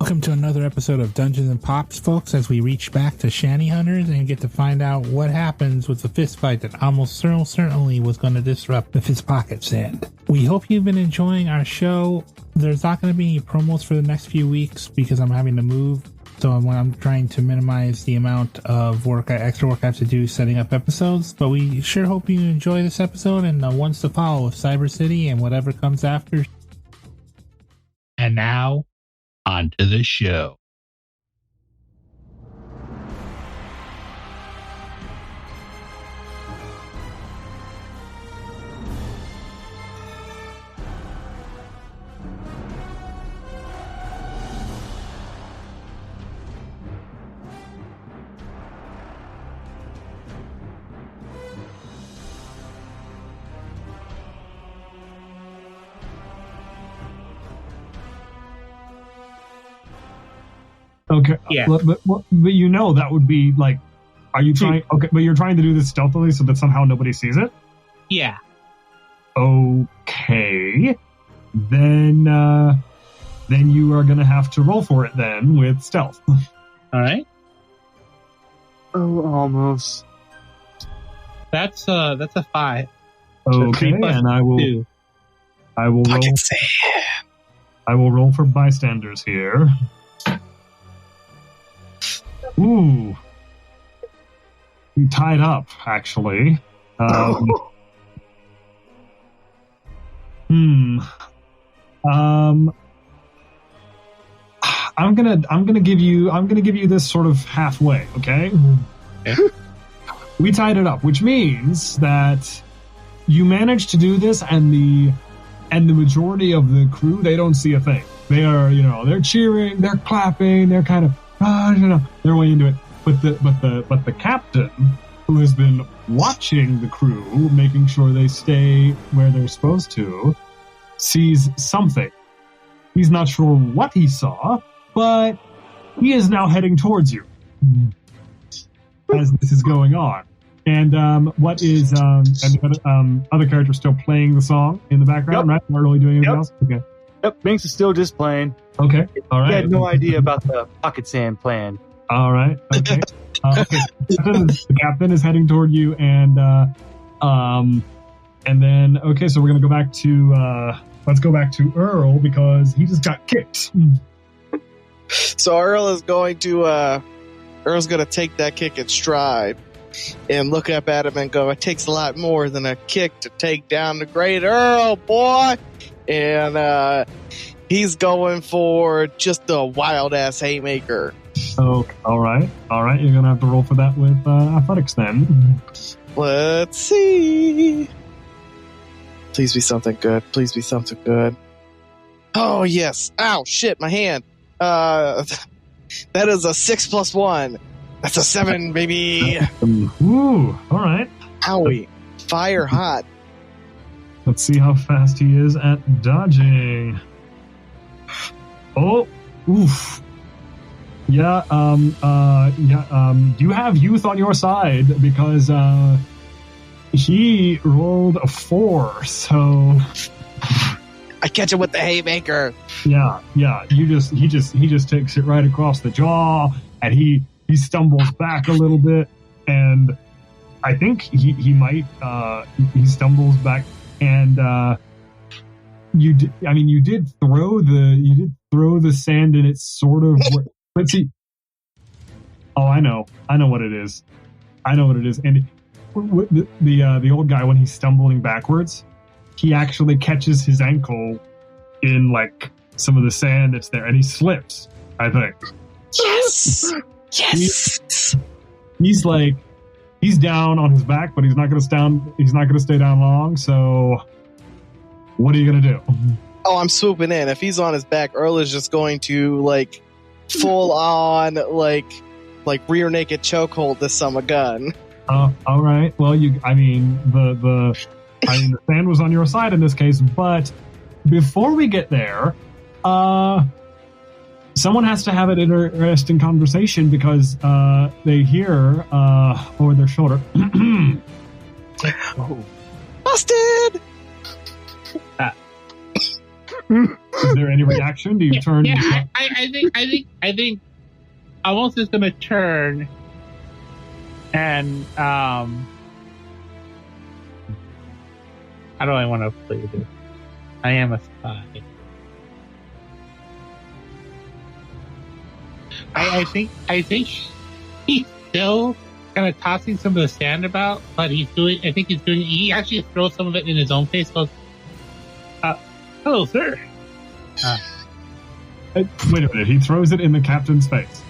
Welcome to another episode of Dungeons and Pops, folks, as we reach back to Shanty Hunters and get to find out what happens with the fist fight that almost certainly was going to disrupt the Fist Pocket Sand. We hope you've been enjoying our show. There's not going to be any promos for the next few weeks because I'm having to move, so I'm trying to minimize the amount of extra work I have to do setting up episodes. But we sure hope you enjoy this episode and the ones to follow with Cyber City and whatever comes after. And now, on to the show. Okay. Yeah. But you know that would be like, are you trying? Okay, but you're trying to do this stealthily so that somehow nobody sees it. Yeah. Okay. Then you are gonna have to roll for it then with stealth. All right. Oh, almost. That's a 5. Okay, and I will 2. I will roll. I will roll for bystanders here. Ooh. You tied up, actually. I'm gonna give you this sort of halfway, okay? Yeah. We tied it up, which means that you managed to do this, and the majority of the crew, they don't see a thing. They are, they're cheering, they're clapping, they're kind of they're way into it. But the captain, who has been watching the crew, making sure they stay where they're supposed to, sees something. He's not sure what he saw, but he is now heading towards you as this is going on. And what is and the other characters still playing the song in the background, right? Not really doing anything else? Okay. Yep, Binks is still just playing. Okay, all right. He had no idea about the pocket sand plan. All right, okay. Okay. The captain is heading toward you, and then okay, so we're gonna go back to let's go back to Earl because he just got kicked. So Earl is going to Earl's gonna take that kick in stride and look up at him and go, "It takes a lot more than a kick to take down the great Earl, boy." And he's going for just a wild-ass haymaker. Okay, all right. You're going to have to roll for that with athletics then. Let's see. Please be something good. Oh, yes. Ow, shit, my hand. That is a 6 plus 1. That's a 7, baby. Ooh, all right. Owie. Fire hot. Let's see how fast he is at dodging. Oh, oof. Yeah, you have youth on your side because he rolled a 4, so I catch him with the haymaker. Yeah. He just takes it right across the jaw, and he stumbles back a little bit, and I think he might he stumbles back. And you did throw the sand, and it's sort of. Let's see. Oh, I know what it is. And the old guy, when he's stumbling backwards, he actually catches his ankle in like some of the sand that's there, and he slips. I think. Yes. He's down on his back, but he's not going to stay down long. So, what are you going to do? Oh, I'm swooping in. If he's on his back, Earl is just going to like full on like rear naked chokehold this son of a gun. All right. Well, the sand was on your side in this case, but before we get there, someone has to have an interesting conversation because they hear over their shoulder. Busted! Is there any reaction? Do you turn? Yeah, I I think Almost is gonna turn and how do I want to play this? I am a spy. I think he's still kind of tossing some of the sand about, but he actually throws some of it in his own face. Goes, hello, sir. Wait a minute, he throws it in the captain's face.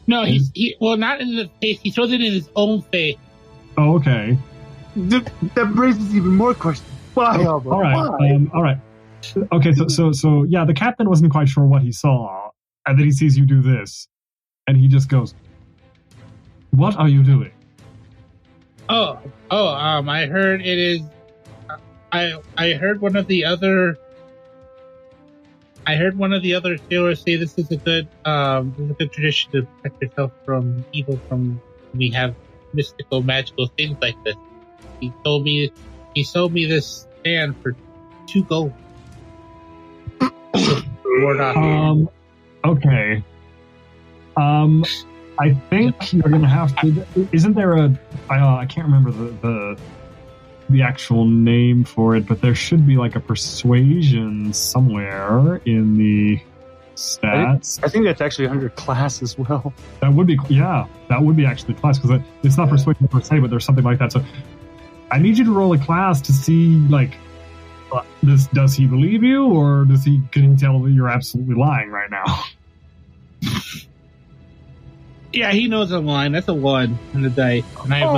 No, well, not in the face. He throws it in his own face. Oh, okay. That raises even more questions. Why? All right. All right. Okay, so yeah, the captain wasn't quite sure what he saw, and then he sees you do this, and he just goes, "What are you doing?" I heard it is. I heard one of the other. I heard one of the other sailors say this is a good tradition to protect yourself from evil. From we have mystical, magical things like this. He sold me this stand for 2 gold. Okay. I think you're gonna have to. Isn't there I can't remember the actual name for it, but there should be like a persuasion somewhere in the stats. I think that's actually under class as well. That would be actually class, because it's not persuasion per se, but there's something like that. So I need you to roll a class to see, like, does he believe you, or can he tell that you're absolutely lying right now? Yeah, he knows I'm lying. That's a 1 in the dice, and I have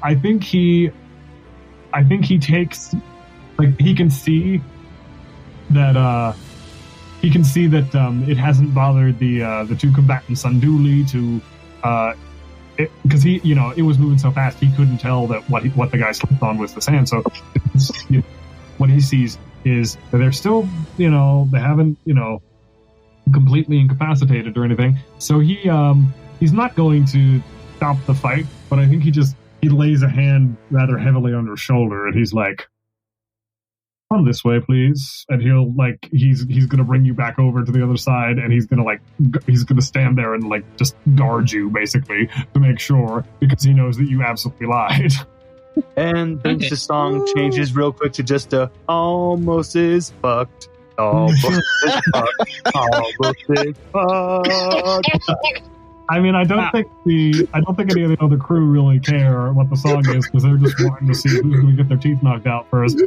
I think he takes, like, he can see that it hasn't bothered the 2 combatants unduly to because it was moving so fast he couldn't tell that what the guy slipped on was the sand. So what he sees is that they're still, they haven't, completely incapacitated or anything. So he's not going to stop the fight, but I think he lays a hand rather heavily on her shoulder, and he's like, "Come this way, please." And he's going to bring you back over to the other side, and he's going to stand there and just guard you, basically, to make sure, because he knows that you absolutely lied. And then the song changes real quick to just almost is fucked. Almost is fucked. Almost is fucked. I mean, I don't think any of the other crew really care what the song is, because they're just wanting to see who's going to get their teeth knocked out first.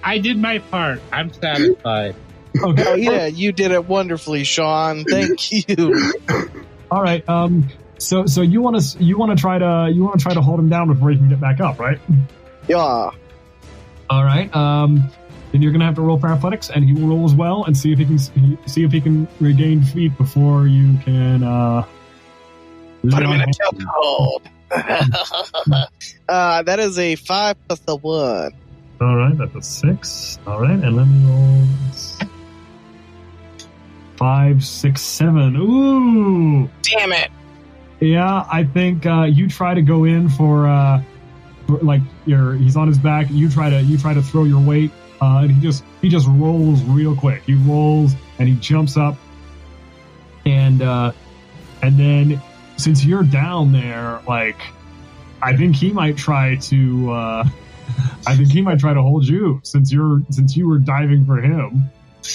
I did my part. I'm satisfied. Okay. Oh yeah, you did it wonderfully, Sean. Thank you. All right. So you want to try to hold him down before he can get back up, right? Yeah. All right. Then you're gonna have to roll for athletics, and he will roll as well, and see if he can regain feet before you can. Put him in a chokehold. That is a 5 plus a 1. All right, that's a 6. All right, and let me roll 5, 6, 7. Ooh! Damn it! Yeah, I think you try to go in for he's on his back. You try to throw your weight, and he just rolls real quick. He rolls and he jumps up, and then since you're down there, I think he might try to hold you since you were diving for him.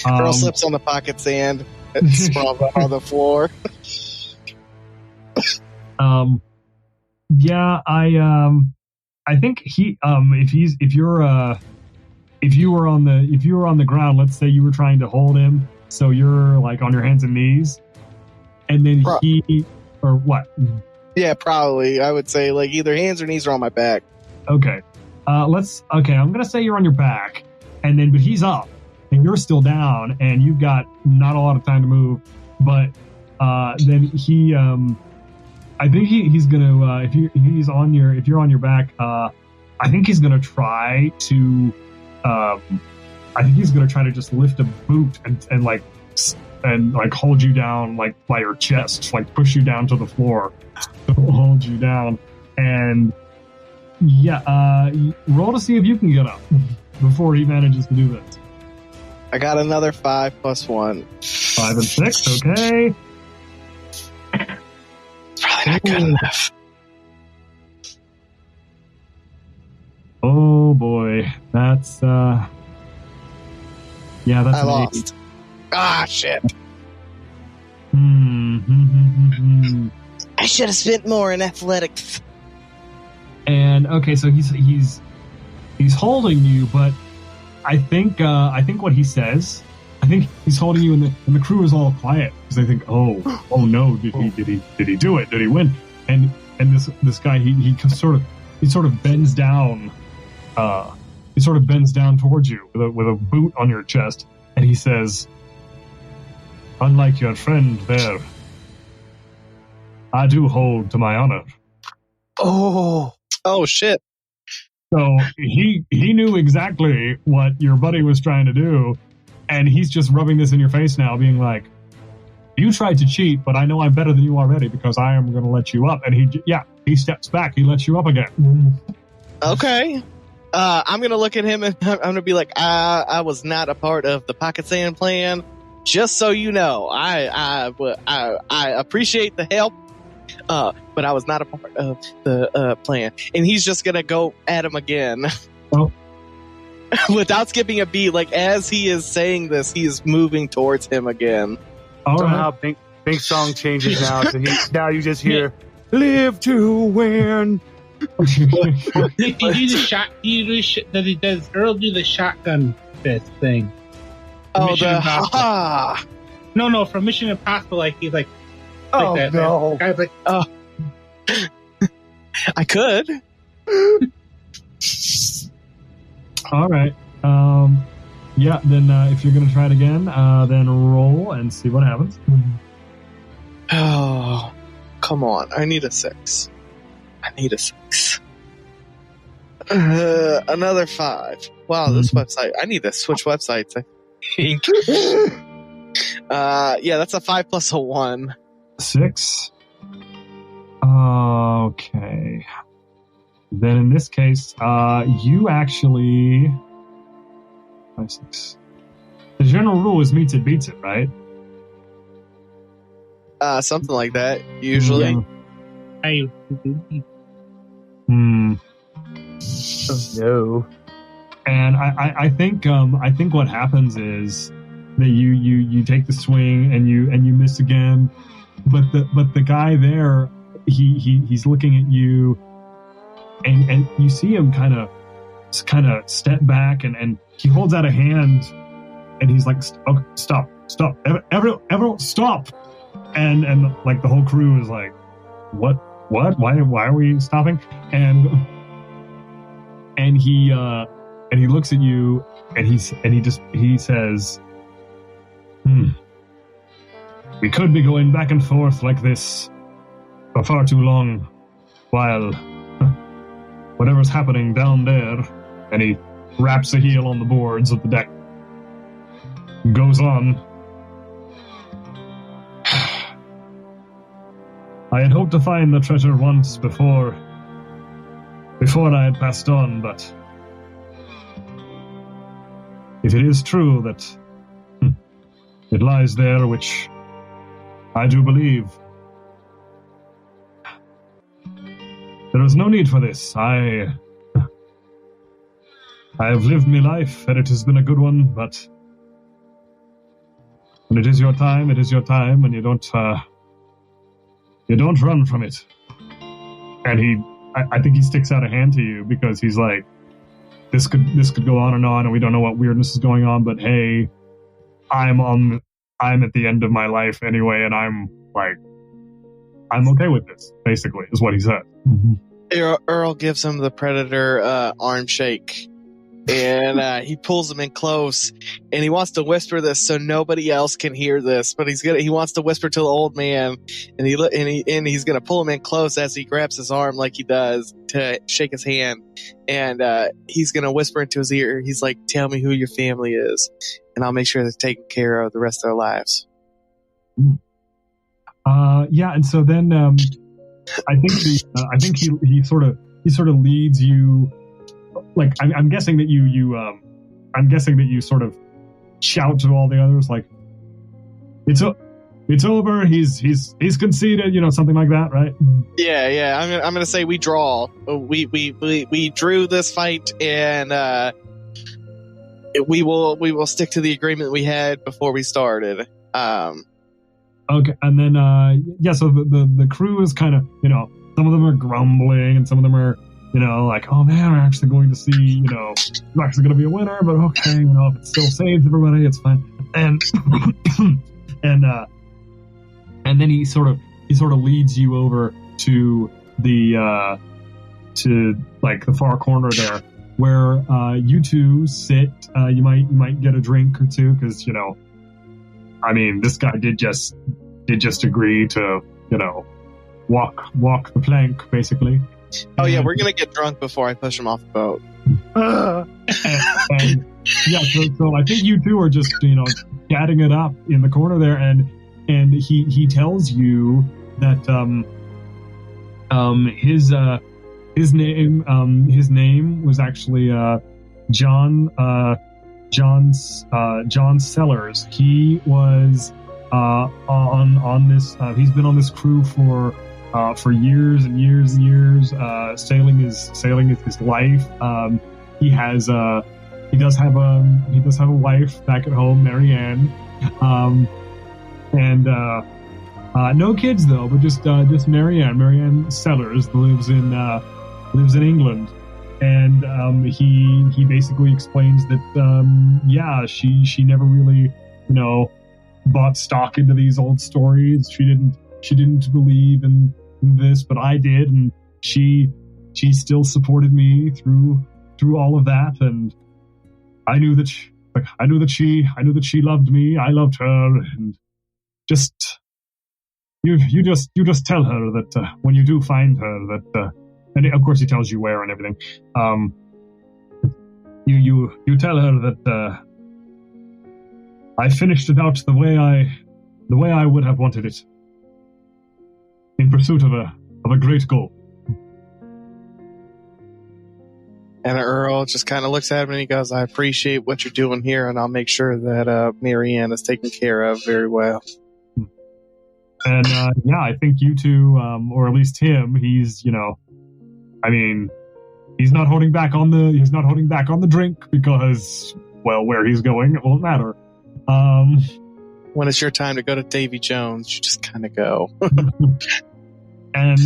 Earl slips on the pocket sand and sprawls out on the floor. Yeah, I think if you were on the ground, let's say you were trying to hold him, so you're on your hands and knees, and then or what? Yeah, probably. I would say either hands or knees are on my back. Okay. I'm gonna say you're on your back, but he's up and you're still down, and you've got not a lot of time to move, but then I think he's gonna if you're on your back, I think he's gonna try to just lift a boot and hold you down by your chest, push you down to the floor, hold you down, and Yeah, roll to see if you can get up before he manages to do this. I got another 5 plus 1. 5 and 6, okay. It's probably not good enough. Oh boy, that's yeah, that's I lost. Ah, shit. I should have spent more in athletics. And okay, so he's holding you, but I think what he says, I think he's holding you, and the crew is all quiet because they think, oh no, did he do it? Did he win? And this guy he sort of bends down. He sort of bends down towards you with a boot on your chest, and he says, "Unlike your friend there, I do hold to my honor." Oh shit! So he knew exactly what your buddy was trying to do, and he's just rubbing this in your face now, being like, "You tried to cheat, but I know I'm better than you already because I am going to let you up." And he steps back, he lets you up again. Okay. I'm gonna look at him and I'm gonna be like, I was not a part of the pocket sand plan. Just so you know, I appreciate the help, but I was not a part of the plan. And he's just gonna go at him again, without skipping a beat. Like as he is saying this, he is moving towards him again. Somehow Bink's song changes now. So now you just hear "Live to Win." Does Earl do the shotgun fist thing? Oh, No, from Mission Impossible, like he's like, Oh that, no! Guy's like, I could. All right. Yeah. Then if you're gonna try it again, then roll and see what happens. Oh, come on! I need a 6. Another 5. Wow, this website. I need to switch websites, I think. Yeah, that's a 5 plus a 1. 6. Okay. Then in this case, you actually 5, 6. The general rule is meets it beats it, right? Something like that. Usually. Yeah. No. And I think what happens is that you take the swing and you miss again, but the guy there he's looking at you, and you see him kind of step back, and he holds out a hand, and he's like, "Okay, stop, everyone stop!" And like the whole crew is like, "What? Why are we stopping?" And he looks at you, and he says, "We could be going back and forth like this for far too long, while whatever's happening down there," and he raps a heel on the boards of the deck, goes on. "I had hoped to find the treasure once before I had passed on, but if it is true that it lies there, which I do believe, there is no need for this. I have lived my life, and it has been a good one, but when it is your time, and you don't run from it." And I think he sticks out a hand to you because he's like, this could go on, and we don't know what weirdness is going on, but hey, I'm at the end of my life anyway, and I'm okay with this, basically, is what he said. Earl gives him the Predator arm shake, and he pulls him in close, and he wants to whisper this so nobody else can hear this, but he wants to whisper to the old man, and he's gonna pull him in close as he grabs his arm like he does to shake his hand, and he's gonna whisper into his ear. He's like, "Tell me who your family is, and I'll make sure they're taken care of the rest of their lives." Yeah, and so then I think he sort of leads you, like I'm guessing that you sort of shout to all the others like, it's over. He's conceded, something like that, right? Yeah. I'm gonna say we draw. We drew this fight, and we will stick to the agreement we had before we started. Okay, and then so the crew is kind of, some of them are grumbling and some of them are, like, oh man, we're actually going to see, it's actually going to be a winner, but okay, if it still saves everybody, it's fine. And and then he sort of leads you over to the the far corner there, where you two sit. You might get a drink or two, because this guy did just agree to walk the plank, basically. Oh yeah, we're gonna get drunk before I push him off the boat. and so I think you two are just chatting it up in the corner there, and he tells you that his name was actually John Sellers. He was on this. He's been on this crew for years and years and years. Sailing is his life. He does have a wife back at home, Marianne, and no kids though, but just Marianne Sellers lives in England. And he basically explains that she never really bought stock into these old stories. She didn't believe in this, but I did, and she still supported me through all of that. And I knew that she loved me. I loved her, and just you just tell her that when you do find her that. And of course, he tells you where and everything. You tell her that I finished it out the way I would have wanted it, in pursuit of a great goal. And Earl just kind of looks at him and he goes, "I appreciate what you're doing here, and I'll make sure that Marianne is taken care of very well." And I think you two, or at least him, he's he's not holding back on the drink, because, well, where he's going, it won't matter. When it's your time to go to Davy Jones, you just kind of go. and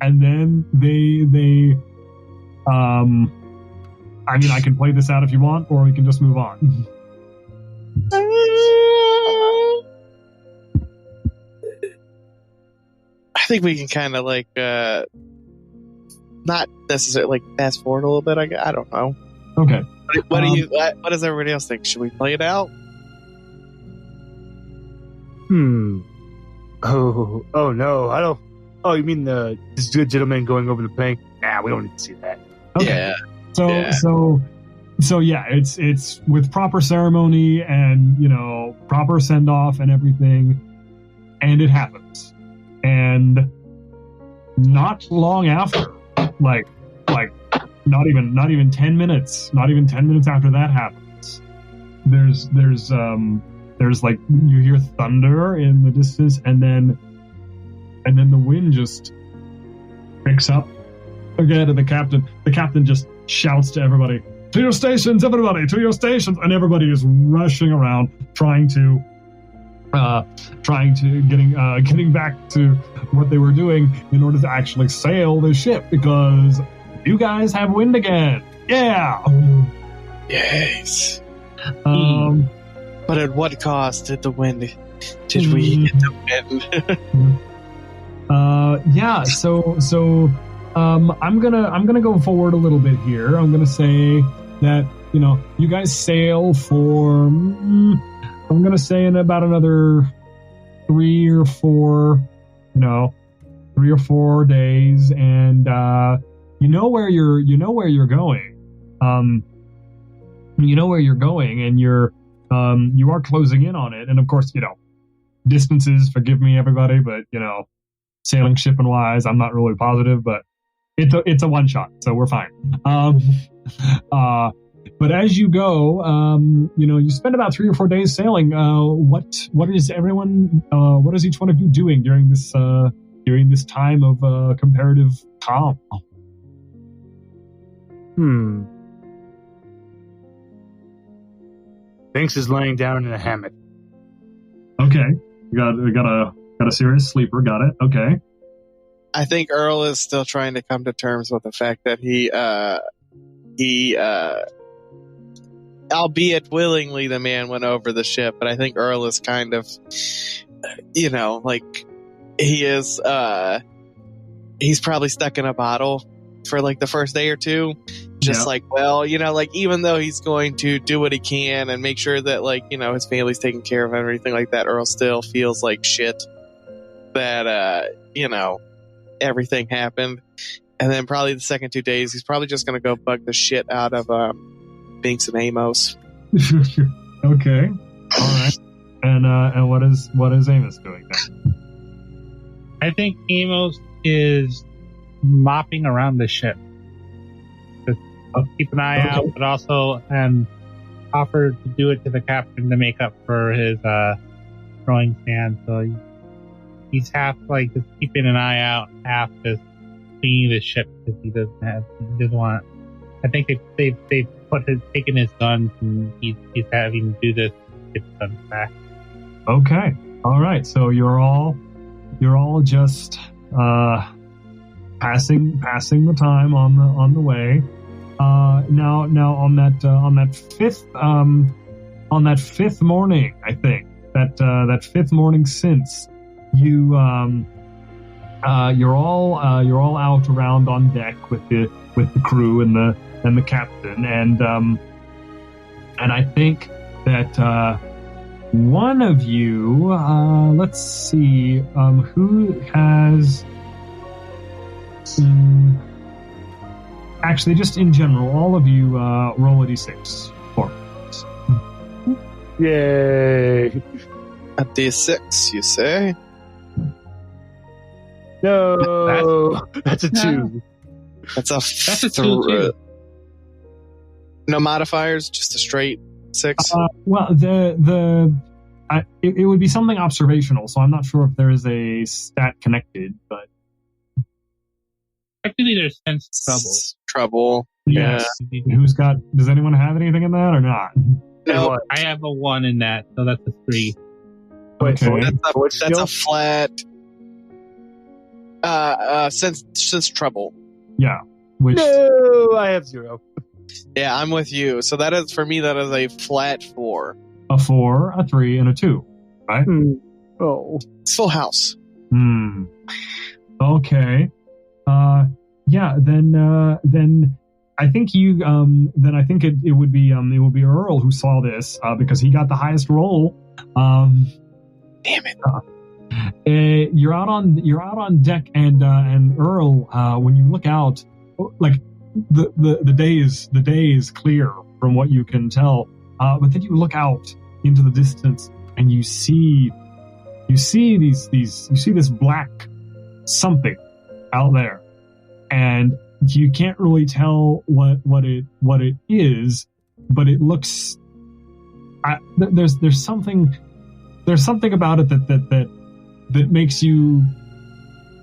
then they I can play this out if you want, or we can just move on. I think we can kind of not necessarily fast forward a little bit. I don't know. Okay. What does everybody else think? Should we play it out? Oh no, I don't. Oh, you mean this good gentleman going over the plank? Nah, we don't need to see that. Okay. Yeah. So yeah, it's with proper ceremony and proper send off and everything, and it happens. And not long after, like not even 10 minutes after that happens, there's like, you hear thunder in the distance, and then the wind just picks up again, and the captain just shouts to everybody, "To your stations, everybody, to your stations!" And everybody is rushing around trying to getting back to what they were doing in order to actually sail the ship, because you guys have wind again. Yeah. Yes. But at what cost did we get the wind? Yeah. So I'm gonna go forward a little bit here. I'm gonna say that you guys sail for I'm gonna say in about another 3 or 4 days, and you know where you're going. And you are closing in on it. And of course, distances, forgive me everybody, but sailing ship and wise, I'm not really positive, but It's a one shot, so we're fine. But as you go, you spend about 3 or 4 days sailing. What is everyone? What is each one of you doing during this time of comparative calm? Binks is laying down in a hammock. Okay, we got a serious sleeper. Got it. Okay. I think Earl is still trying to come to terms with the fact that he albeit willingly, the man went over the ship, but I think Earl is kind of, like he is, he's probably stuck in a bottle for like the first day or two. Just even though he's going to do what he can and make sure that his family's taken care of and everything like that, Earl still feels like shit that, everything happened. And then probably the second 2 days, he's probably just going to go bug the shit out of, Binks and Amos. Okay. All right. And what is Amos doing then? I think Amos is mopping around the ship. Just keep an eye out, but also offer to do it to the captain to make up for his throwing sand. So he's half just keeping an eye out, half just cleaning the ship because he doesn't want. I think they've taken his guns and he's having to do this to get the guns back. Okay. All right. So you're all just passing the time on the way. Now on that fifth morning, I think that fifth morning since you're all out around on deck with the crew and the captain, and I think that one of you, let's see, who has actually, just in general, all of you roll a d6 for us. Yay! A d6, you say? No, that's a 2. That's a 2 too. No modifiers, just a straight 6. Well, it would be something observational, so I'm not sure if there is a stat connected, but actually, there's sense trouble. Yes. Yeah. Does anyone have anything in that or not? No, I have a 1 in that, so that's a 3. Okay. That's a flat. Sense trouble. Yeah. Which? No, I have 0. Yeah, I'm with you. So that is, for me, that is a flat 4. A 4, a 3, and a 2, right? Oh, it's full house. Okay. Yeah. Then I think you. Then I think it would be Earl who saw this because he got the highest roll. Damn it. You're out on deck, and Earl, when you look out, the day is clear from what you can tell, but then you look out into the distance and you see this black something out there, and you can't really tell what it is, but it looks. There's something about it that makes you.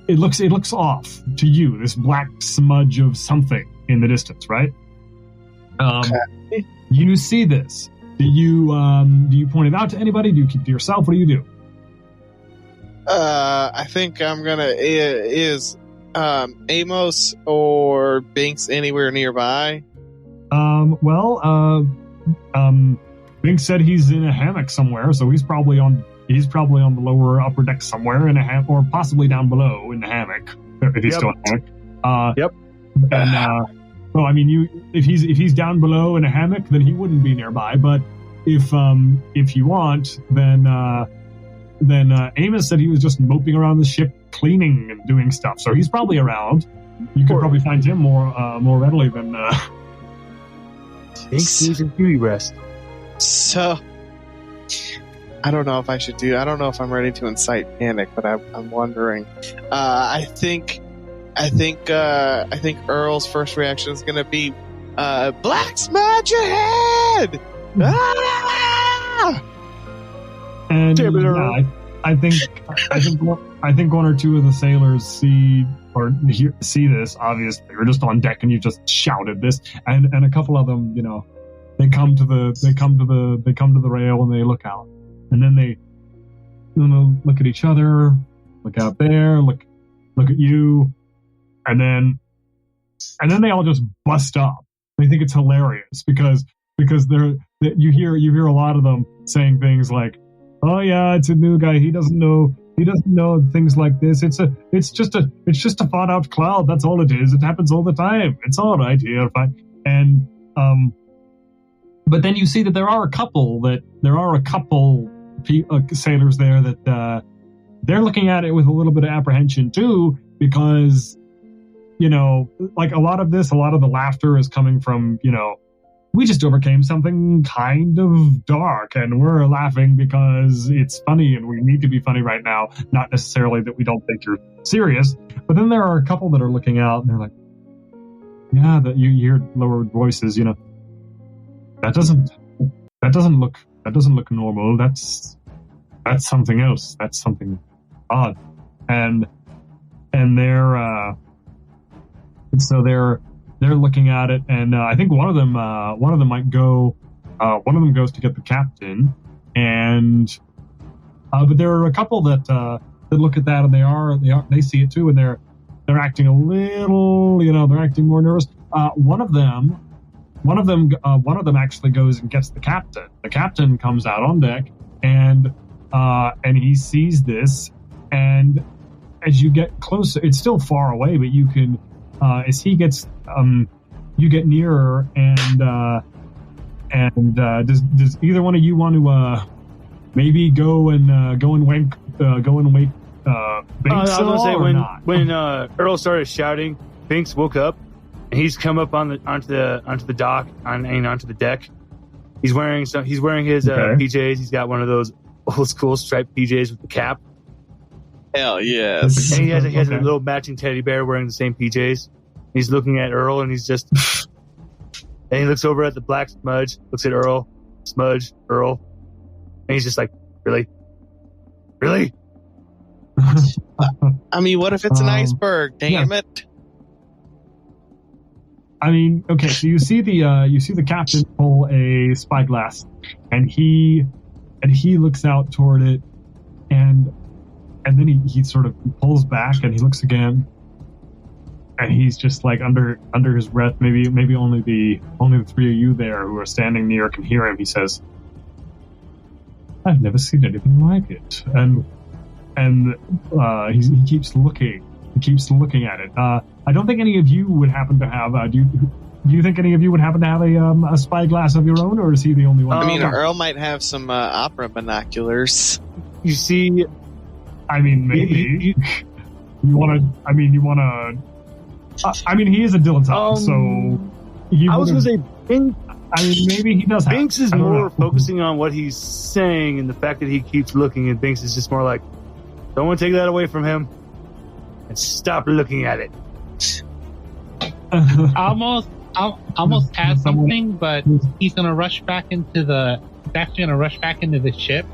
It looks off to you. This black smudge of something in the distance, right? Okay. You see this. Do you point it out to anybody? Do you keep it to yourself? What do you do? I think I'm gonna is Amos or Binks anywhere nearby? Bink said he's in a hammock somewhere, so he's probably on the lower upper deck somewhere in a hammock, or possibly down below in the hammock if he's still in the hammock. Yep. And well, I mean, if he's down below in a hammock, then he wouldn't be nearby. But if you want, then Amos said he was just moping around the ship, cleaning and doing stuff. So he's probably around. You could probably find him more readily than. Binks needs a beauty rest. So, I don't know if I should do. I don't know if I'm ready to incite panic, but I'm wondering. I think I think Earl's first reaction is going to be, black smudge ahead! Ah! And yeah, I think one or two of the sailors see this obviously, or just on deck, and you just shouted this, and a couple of them, they come to the rail and they look out, and then they look at each other, look out there, look at you, and then they all just bust up. They think it's hilarious because you hear a lot of them saying things like, "Oh yeah, it's a new guy. He doesn't know things like this. It's just a thought out cloud. That's all it is. It happens all the time. It's all right here." And but then you see that there are a couple sailors there that they're looking at it with a little bit of apprehension too, because like a lot of the laughter is coming from we just overcame something kind of dark, and we're laughing because it's funny, and we need to be funny right now, not necessarily that we don't think you're serious. But then there are a couple that are looking out, and they're like, yeah, that you hear lowered voices, that doesn't look normal. That's something else. That's something odd. And they're looking at it, and I think one of them might go. One of them goes to get the captain, and but there are a couple that look at that, and they see it too, and they're acting a little, they're acting more nervous. One of them actually goes and gets the captain. The captain comes out on deck, and he sees this, and as you get closer, it's still far away, but you can. As he gets, you get nearer, and does either one of you want to maybe go and wake Binks? I was gonna say when Earl started shouting, Binks woke up, and he's come up onto the dock and onto the deck. He's wearing his PJs. He's got one of those old school striped PJs with the cap. Hell yes. And he has a little matching teddy bear wearing the same PJs. He's looking at Earl, and he's just... and he looks over at the black smudge, looks at Earl, smudge, Earl, and he's just like, really? Really? I mean, what if it's an iceberg? Damn it. I mean, okay, so you see the captain pull a spyglass, and he looks out toward it, and then he sort of pulls back, and he looks again, and he's just like under his breath. Maybe only the three of you there who are standing near can hear him. He says, "I've never seen anything like it," and he keeps looking. He keeps looking at it. I don't think any of you would happen to have. Do you think any of you would happen to have a spyglass of your own, or is he the only one? I mean, Earl might have some opera binoculars. You see. I mean, maybe you want to. I mean, he is a dilettante, so I was going to say Bink. I mean, maybe he does. Binks is more focusing on what he's saying and the fact that he keeps looking, and Binks is just more like, "Don't want to take that away from him, and stop looking at it." almost has something, but he's going to rush back into the. He's actually going to rush back into the ship,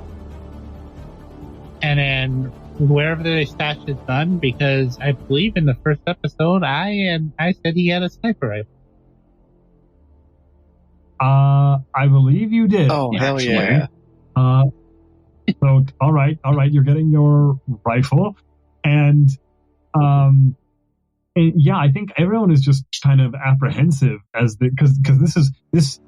and then wherever they stashed his gun, because I believe in the first episode I said he had a sniper rifle. I believe you did. Oh, hell yeah. So all right, you're getting your rifle, and yeah, I think everyone is just kind of apprehensive because this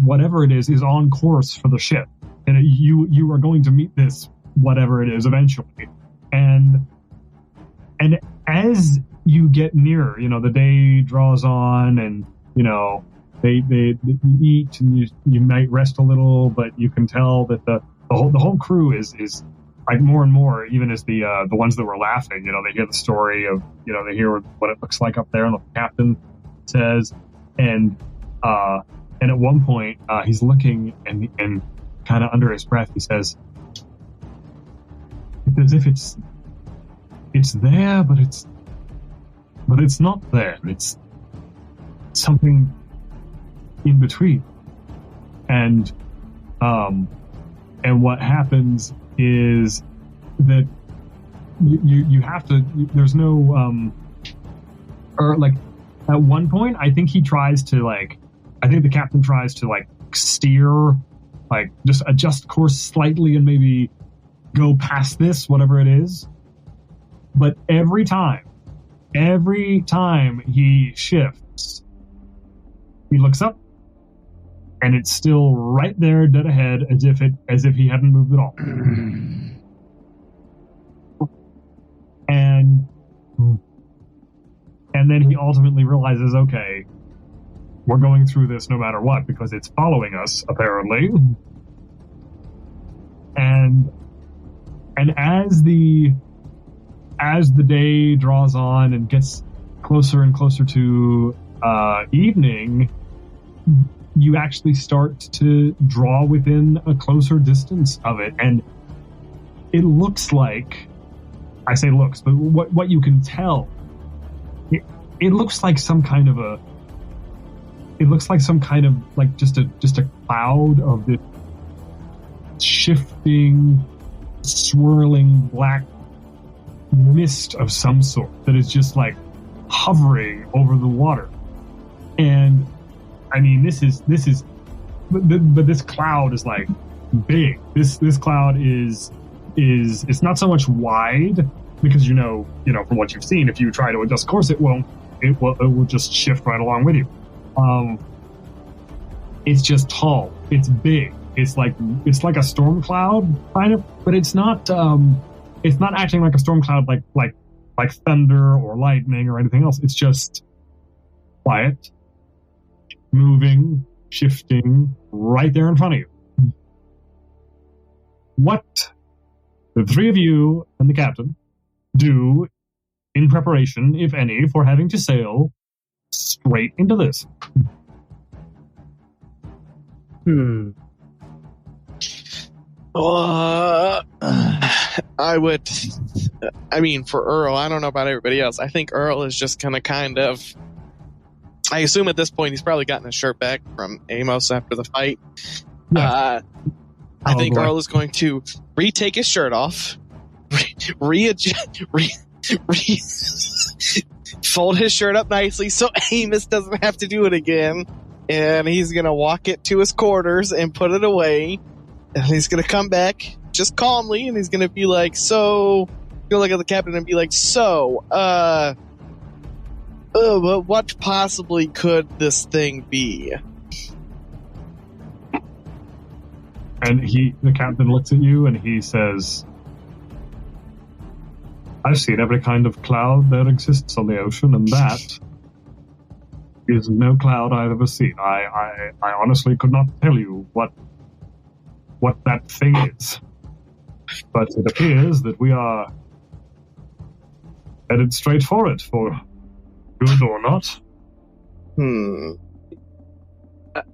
whatever it is on course for the ship, and you are going to meet this whatever it is eventually, and as you get nearer, the day draws on, and they eat, and you might rest a little, but you can tell that the whole crew is like more and more, even as the ones that were laughing, they hear the story of, they hear what it looks like up there, and the captain says, and at one point he's looking, and kind of under his breath he says, "It's as if it's there, but but it's not there. It's something in between. And what happens is that you have to, there's no, or like at one point, I think he tries to I think the captain tries to steer, just adjust course slightly and maybe go past this, whatever it is. But every time he shifts, he looks up and it's still right there, dead ahead, as if he hadn't moved at all. And then he ultimately realizes, okay, we're going through this no matter what because it's following us, apparently. And as the day draws on and gets closer and closer to evening, you actually start to draw within a closer distance of it, and it looks like, I say looks, but what you can tell, it looks like some kind of just a cloud of this shifting, swirling black mist of some sort that is just hovering over the water. And I mean, this is but this cloud is big. This cloud is it's not so much wide, because from what you've seen, if you try to adjust course, it will just shift right along with you. It's just tall. It's big. It's like a storm cloud kind of, but it's not acting like a storm cloud like thunder or lightning or anything else. It's just quiet, moving, shifting right there in front of you. What the three of you and the captain do in preparation, if any, for having to sail straight into this? For Earl, I don't know about everybody else. I think Earl is just gonna I assume at this point he's probably gotten his shirt back from Amos after the fight. Yeah. I think Earl is going to retake his shirt off, fold his shirt up nicely so Amos doesn't have to do it again, and he's going to walk it to his quarters and put it away, and he's going to come back just calmly, and he's going to be like, so, he'll look at the captain and be like, but what possibly could this thing be? And the captain looks at you and he says, I've seen every kind of cloud that exists on the ocean, and that is no cloud I've ever seen. I honestly could not tell you what that thing is. But it appears that we are headed straight for it, for good or not.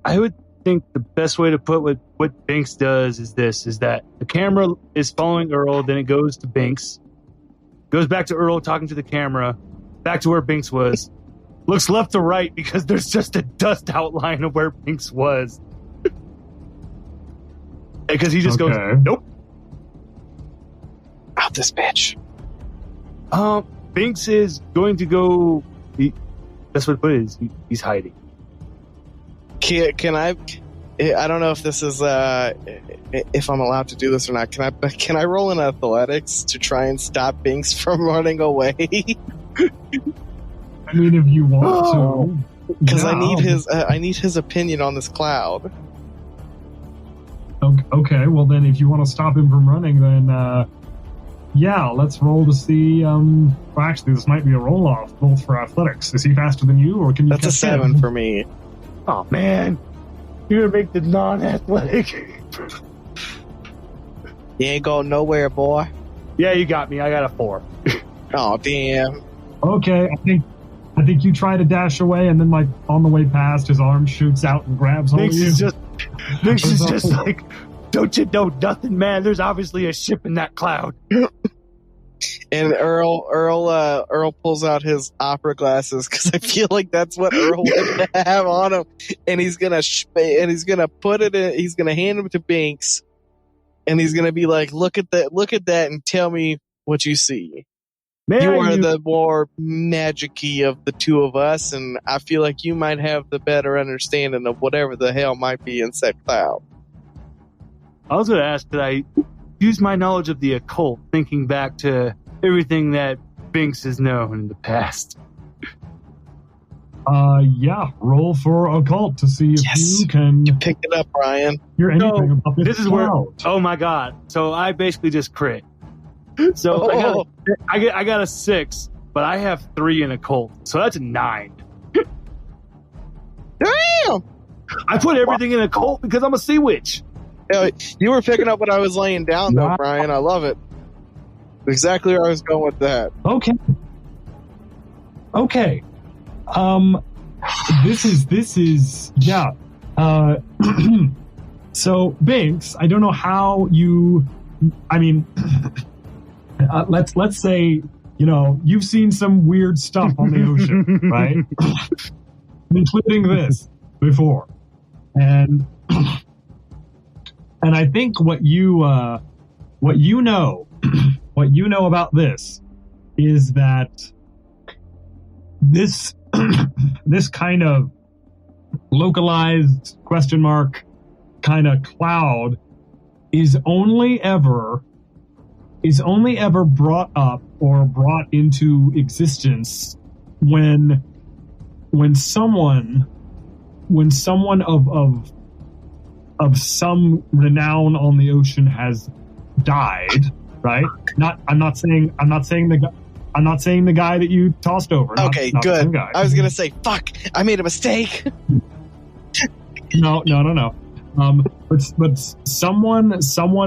I would think the best way to put what Binks does is that the camera is following Earl, then it goes to Binks, goes back to Earl talking to the camera, back to where Binks was, looks left to right because there's just a dust outline of where Binks was. Because he just goes, nope. Out this bitch. Binks is going to go. That's what it is. He's hiding. Can I don't know if this is if I'm allowed to do this or not. Can I roll in athletics to try and stop Binks from running away? I mean, if you want to, because I need his opinion on this cloud. Okay, well then, if you want to stop him from running, then let's roll to see. Well, actually, this might be a roll-off, both for athletics. Is he faster than you, or can you? That's a 7 for me. Oh man, you're gonna make the non-athletic. You ain't going nowhere, boy. Yeah, you got me. I got a 4. Oh damn. Okay, I think you try to dash away, and then on the way past, his arm shoots out and grabs hold of you. Binks is just like, don't you know nothing, man? There's obviously a ship in that cloud. And Earl pulls out his opera glasses because I feel like that's what Earl would have on him, and he's gonna put it in. He's gonna hand him to Binks, and he's gonna be like, "Look at that, and tell me what you see." You are the more magic-y of the two of us, and I feel like you might have the better understanding of whatever the hell might be in said cloud. I was going to ask, did I use my knowledge of the occult, thinking back to everything that Binks has known in the past? Yeah. Roll for occult to see if you can. You picked it up, Brian. Hear anything about this is cloud. where. Oh my god! So I basically just crit. So I got a 6, but I have 3 in occult, so that's a 9. Damn! I put everything in occult because I'm a sea witch. You were picking up what I was laying down, though, Brian. I love it. Exactly where I was going with that. Okay. This is yeah. So Binks, I don't know how you. I mean, let's say you've seen some weird stuff on the ocean, right? Including this before, and I think what you know about this is that this this kind of localized question mark kind of cloud is only ever brought up or brought into existence when someone of some renown on the ocean has died, right? I'm not saying the guy that you tossed over. Okay, not good. Guy. I was gonna say, fuck, I made a mistake. No. But someone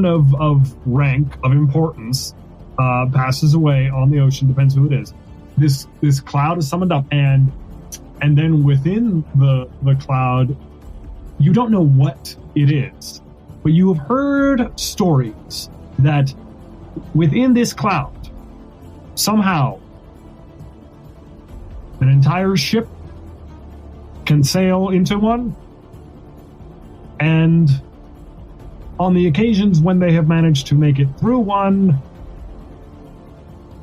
of rank, of importance, passes away on the ocean. Depends who it is. This cloud is summoned up, and then within the cloud, you don't know what it is, but you have heard stories that within this cloud, somehow, an entire ship can sail into one, and on the occasions when they have managed to make it through one,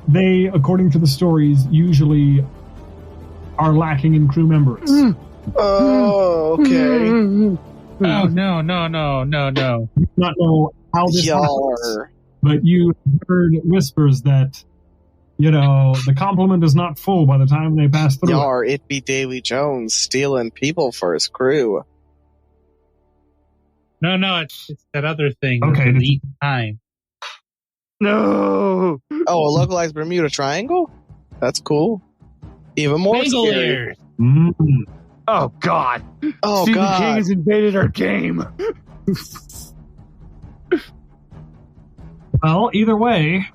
they, according to the stories, usually are lacking in crew members. Oh, okay. Oh, no. You not know how this happens, but you heard whispers that, the complement is not full by the time they pass through. It be Davy Jones stealing people for his crew. No, it's that other thing. Okay. The time. No. Oh, a localized Bermuda Triangle? That's cool. Even more scary. Oh, God. Oh, Stephen God. King has invaded our game. Well, either way,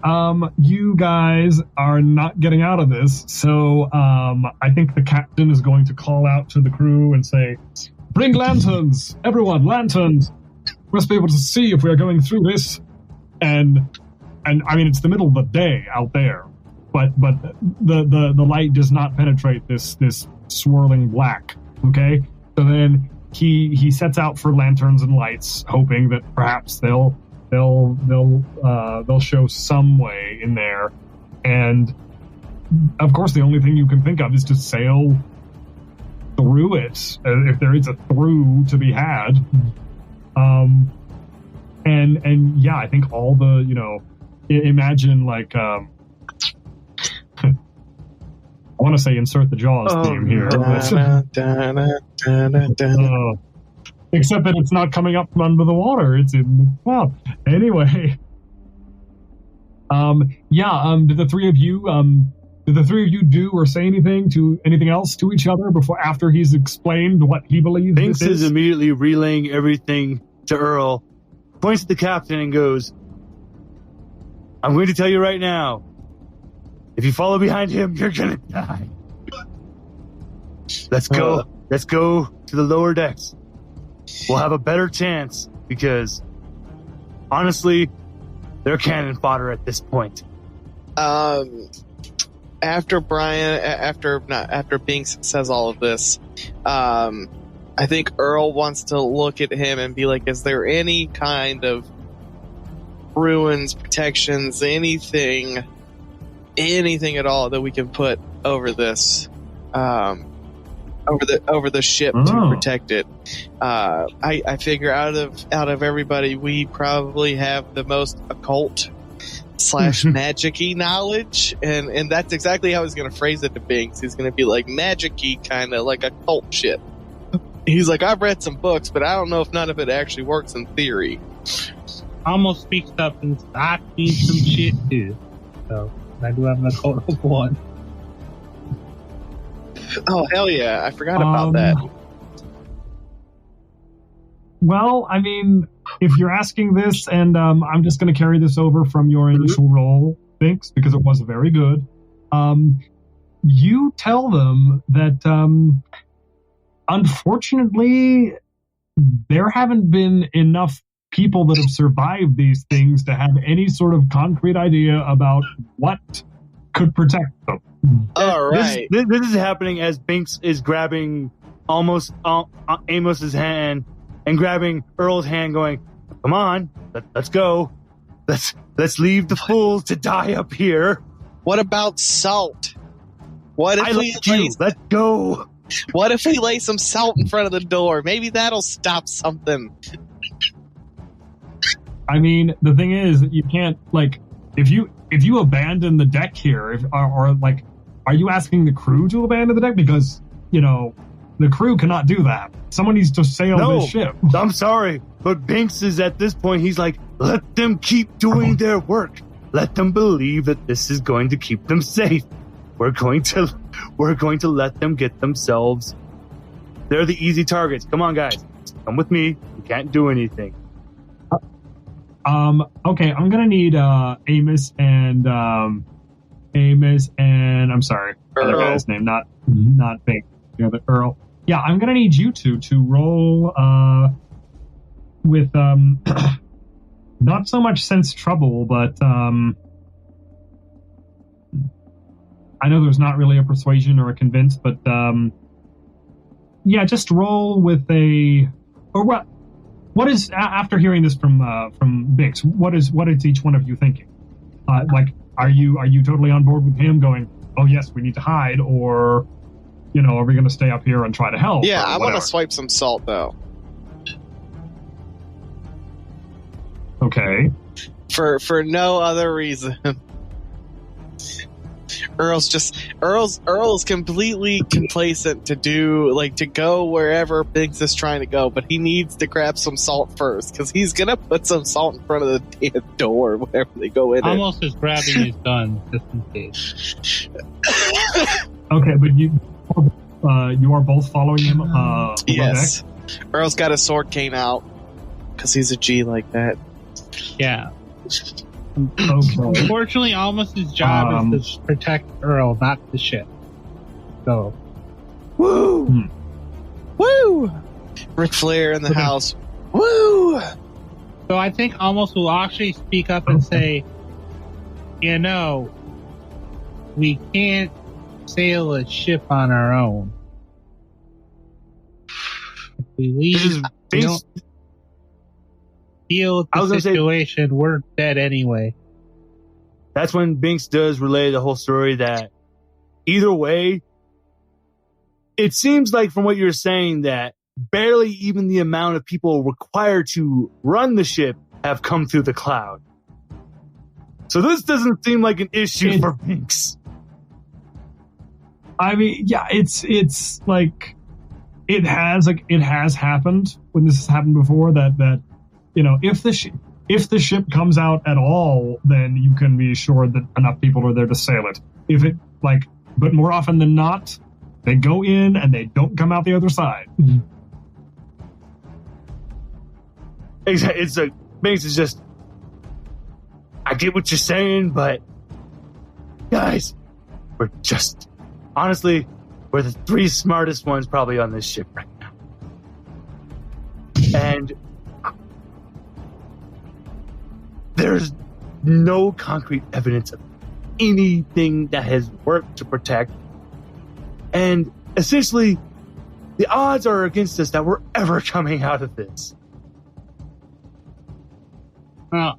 you guys are not getting out of this, so I think the captain is going to call out to the crew and say, "Bring lanterns! Everyone, lanterns! We must be able to see if we are going through this." And I mean, it's the middle of the day out there, but the light does not penetrate this swirling black, okay? So then he sets out for lanterns and lights, hoping that perhaps they'll show some way in there. And of course, the only thing you can think of is to sail through it, if there is a through to be had. And yeah, I think all the, imagine like, I want to say insert the Jaws theme here. Except that it's not coming up from under the water. It's in the cloud. Anyway. Did the three of you do or say anything else to each other after he's explained what he believes Binks this is? is immediately relaying everything to Earl, points at the captain and goes, "I'm going to tell you right now, if you follow behind him, you're going to die. Let's go to the lower decks. We'll have a better chance because, honestly, they're cannon fodder at this point." After Bink says all of this, I think Earl wants to look at him and be like, is there any kind of ruins, protections, anything at all that we can put over this, over the ship to protect it? I figure out of everybody, we probably have the most occult / magic-y knowledge, and that's exactly how I was going to phrase it to Binks. He's going to be like magic-y, kind of like occult shit. He's like, I've read some books, but I don't know if none of it actually works in theory. Almost speaks up and I've seen some shit too. So I do have an occult of one. Oh, hell yeah. I forgot about that. Well, I mean, if you're asking this, and I'm just going to carry this over from your initial roll, Binks, because it was very good. You tell them that, unfortunately, there haven't been enough people that have survived these things to have any sort of concrete idea about what could protect them. All right. This is happening as Binks is grabbing almost Amos's hand and grabbing Earl's hand, going, "Come on, let's go. Let's leave the fools to die up here." What about salt? What if let's go. What if we lay some salt in front of the door? Maybe that'll stop something. I mean, the thing is, you can't, like, if you abandon the deck here, are you asking the crew to abandon the deck? Because, the crew cannot do that. Someone needs to sail this ship. I'm sorry, but Binks is at this point, he's like, let them keep doing their work. Let them believe that this is going to keep them safe. We're going to let them get themselves. They're the easy targets. Come on, guys. Come with me. You can't do anything. Okay, I'm gonna need Amos and I'm sorry, Earl. other guy's name, not Bink, the other Earl. Yeah, I'm gonna need you two to roll with not so much sense trouble, but I know there's not really a persuasion or a convince, but yeah, just roll with what is, after hearing this from Binks, what is each one of you thinking? Are you totally on board with him going, oh yes, we need to hide, or are we going to stay up here and try to help? Yeah, I want to swipe some salt though. Okay. For no other reason. Earl's completely complacent to go wherever Binks is trying to go, but he needs to grab some salt first because he's gonna put some salt in front of the damn door whenever they go in. Almost is grabbing his gun just in case. Okay, but you are both following him. Yes, Earl's got a sword cane out because he's a G like that. Yeah. Okay. Unfortunately, Amos's job is to protect Earl, not the ship. So, woo, woo, Ric Flair in the house, woo. So I think Amos will actually speak up and say, we can't sail a ship on our own. If we leave, we don't deal with the situation, we're dead anyway. That's when Binks does relay the whole story that either way, it seems like from what you're saying that barely even the amount of people required to run the ship have come through the cloud. So this doesn't seem like an issue for Binks. I mean, yeah, it's like it has happened when this has happened before that if the ship comes out at all, then you can be assured that enough people are there to sail it. But more often than not, they go in and they don't come out the other side. Exactly. It's like Binks is just, I get what you're saying, but guys, we're the three smartest ones probably on this ship right now. And there's no concrete evidence of anything that has worked to protect. And essentially, the odds are against us that we're ever coming out of this. I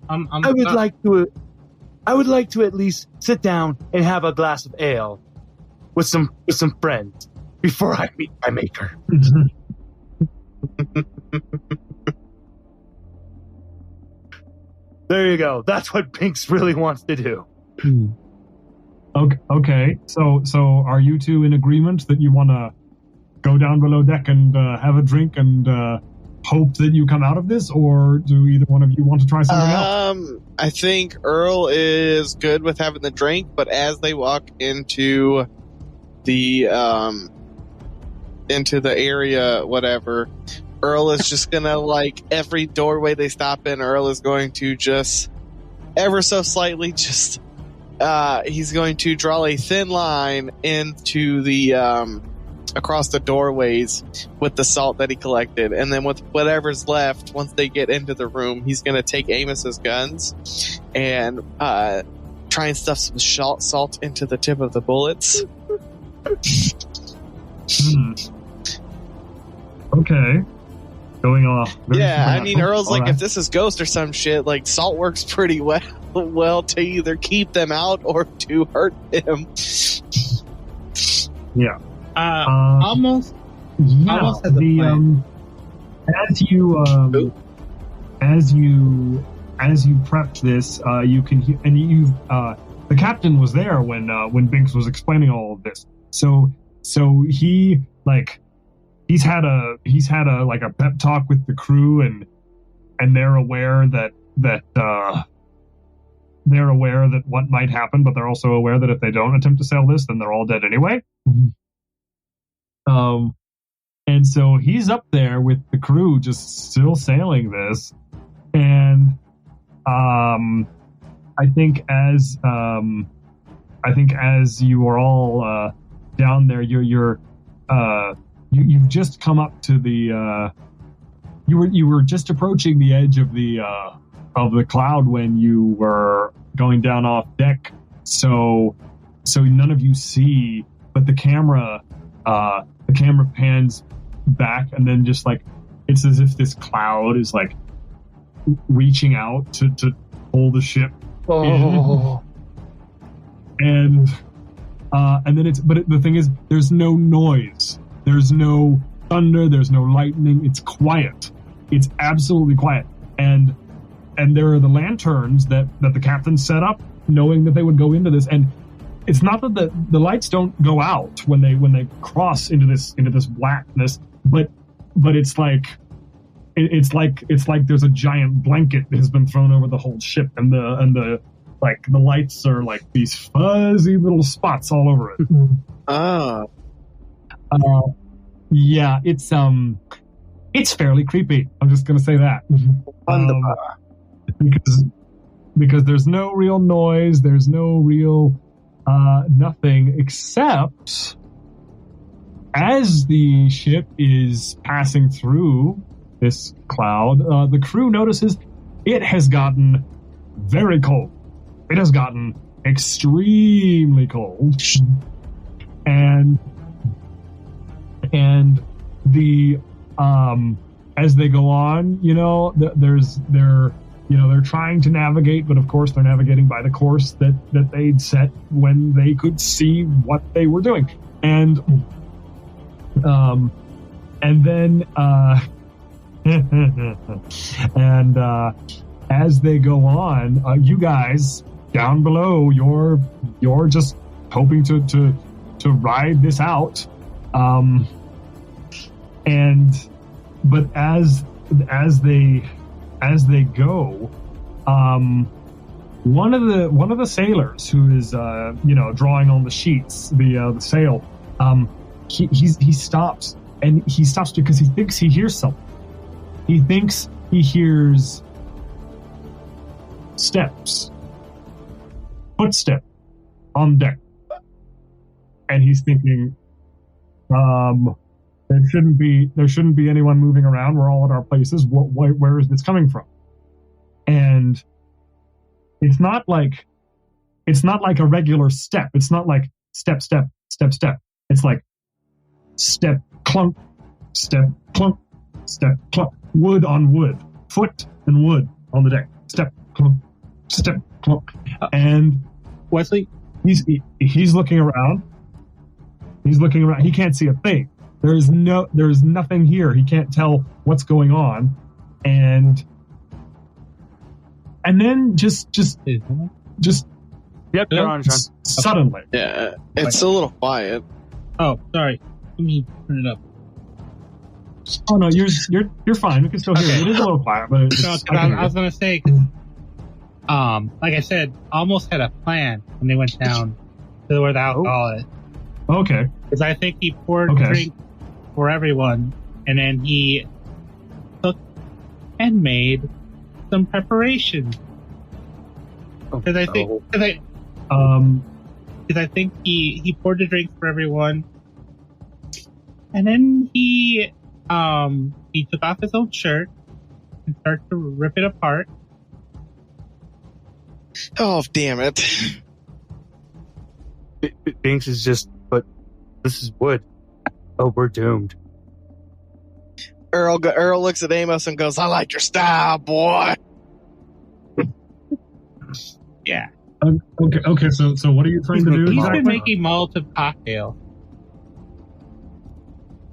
would like to at least sit down and have a glass of ale with some friends before I meet my maker. There you go. That's what Binks really wants to do. Okay. So are you two in agreement that you want to go down below deck and have a drink and hope that you come out of this, or do either one of you want to try something else? I think Earl is good with having the drink, but as they walk into the area, whatever, Earl is just gonna, like, every doorway they stop in, Earl is going to just ever so slightly just he's going to draw a thin line into the across the doorways with the salt that he collected, and then with whatever's left, once they get into the room, he's going to take Amos's guns and try and stuff some salt into the tip of the bullets. Okay. Going off. Yeah, I mean, Earl's like, if this is Ghost or some shit, like, salt works pretty well to either keep them out or to hurt them. Yeah. Almost. Yeah. Almost has a plan. As you prep this, you can hear, and the captain was there when Binks was explaining all of this. So he, like, he's had a like a pep talk with the crew, and they're aware that what might happen, but they're also aware that if they don't attempt to sail this, then they're all dead anyway. And so he's up there with the crew, just still sailing this, and I think as you are all down there, you've just come up to the you were just approaching the edge of the cloud when you were going down off deck, so none of you see, but the camera pans back, and then just, like, it's as if this cloud is, like, reaching out to pull the ship in. And then the thing is, there's no noise, there's no thunder, there's no lightning, it's quiet, it's absolutely quiet, and there are the lanterns that the captain set up, knowing that they would go into this, and it's not that the lights don't go out when they cross into this blackness, but it's like there's a giant blanket that has been thrown over the whole ship, and the lights are like these fuzzy little spots all over it. Yeah, it's fairly creepy. I'm just gonna say that. Because there's no real noise, there's no real nothing, except as the ship is passing through this cloud, the crew notices it has gotten very cold. It has gotten extremely cold, and the as they go on, they're trying to navigate, but of course they're navigating by the course that they'd set when they could see what they were doing, and then and as they go on, you guys down below, you're just hoping to ride this out, but as they go, one of the sailors who is drawing on the sheets, the sail, he stops, and he stops because he thinks he hears something. He thinks he hears footsteps on deck, and he's thinking, there shouldn't be anyone moving around. We're all at our places. Where is this coming from? And it's not like it's not like a regular step. It's not like step, step, step, step. It's like step, clunk, step, clunk, step, clunk. Wood on wood. Foot and wood on the deck. Step, clunk, step, clunk. And Wesley? He's looking around. He's looking around. He can't see a thing. There's nothing here. He can't tell what's going on. And then just yep, they're on, Sean. Suddenly. Yeah, it's a little quiet. Oh, sorry. Let me turn it up. Oh no, you're fine. We can still hear you. It is a little quiet, but it's, I was gonna say, like I said, almost had a plan when they went down to where the alcohol is. Okay. Because I think he poured a drink for everyone, and then he took and made some preparation. Because I think he poured a drink for everyone, and then he took off his old shirt and started to rip it apart. Oh, damn it. Binks is just, but this is wood. Oh, we're doomed. Earl looks at Amos and goes, I like your style, boy. Yeah. Okay. So what are you trying to do? He's been making Molotov cocktails.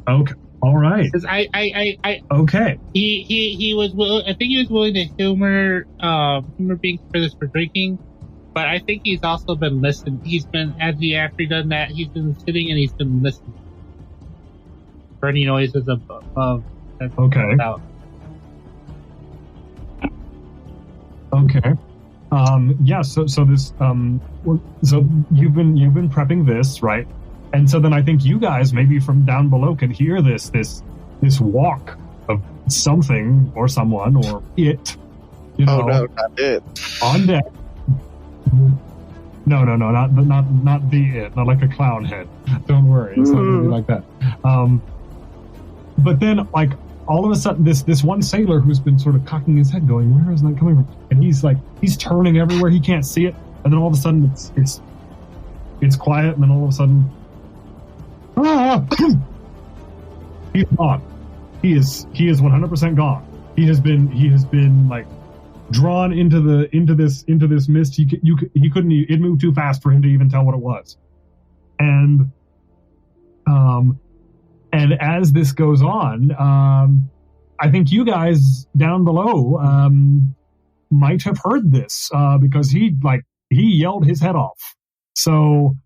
Okay. All right. Because okay. He was I think he was willing to humor Bink for drinking, but I think he's also been listening. He's been, after done that, he's been sitting and he's been listening for any noises above. Okay. Out. Okay. Yeah. So this. So you've been prepping this, right? And so then I think you guys, maybe from down below, can hear this walk of something or someone or it. You know, oh no, not it. On deck. No, not the it, not like a clown head. Don't worry, it's not gonna be like that. But then, like, all of a sudden, this one sailor who's been sort of cocking his head, going, "Where is that coming from?" And he's turning everywhere. He can't see it, and then all of a sudden, it's quiet, and then all of a sudden. He's gone. He is 100% gone. He has been like drawn into this mist. He couldn't. It moved too fast for him to even tell what it was. And as this goes on, I think you guys down below might have heard this because he yelled his head off. So.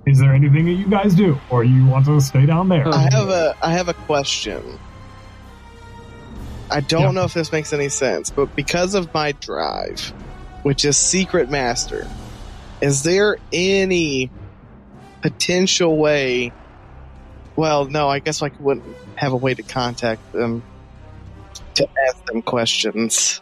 Is there anything that you guys do, or you want to stay down there? I have a question. I don't know if this makes any sense, but because of my drive, which is Secret Master, is there any potential way? Well, no, I guess I wouldn't have a way to contact them to ask them questions.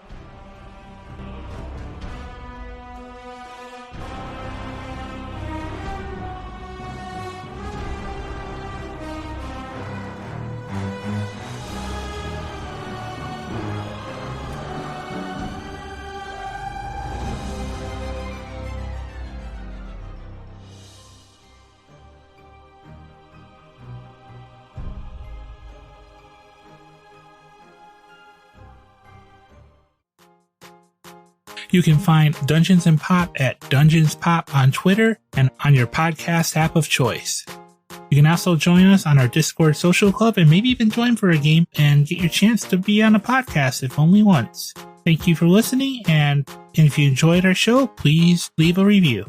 You can find Dungeons and Pop at Dungeons Pop on Twitter and on your podcast app of choice. You can also join us on our Discord social club and maybe even join for a game and get your chance to be on a podcast, if only once. Thank you for listening, and if you enjoyed our show, please leave a review.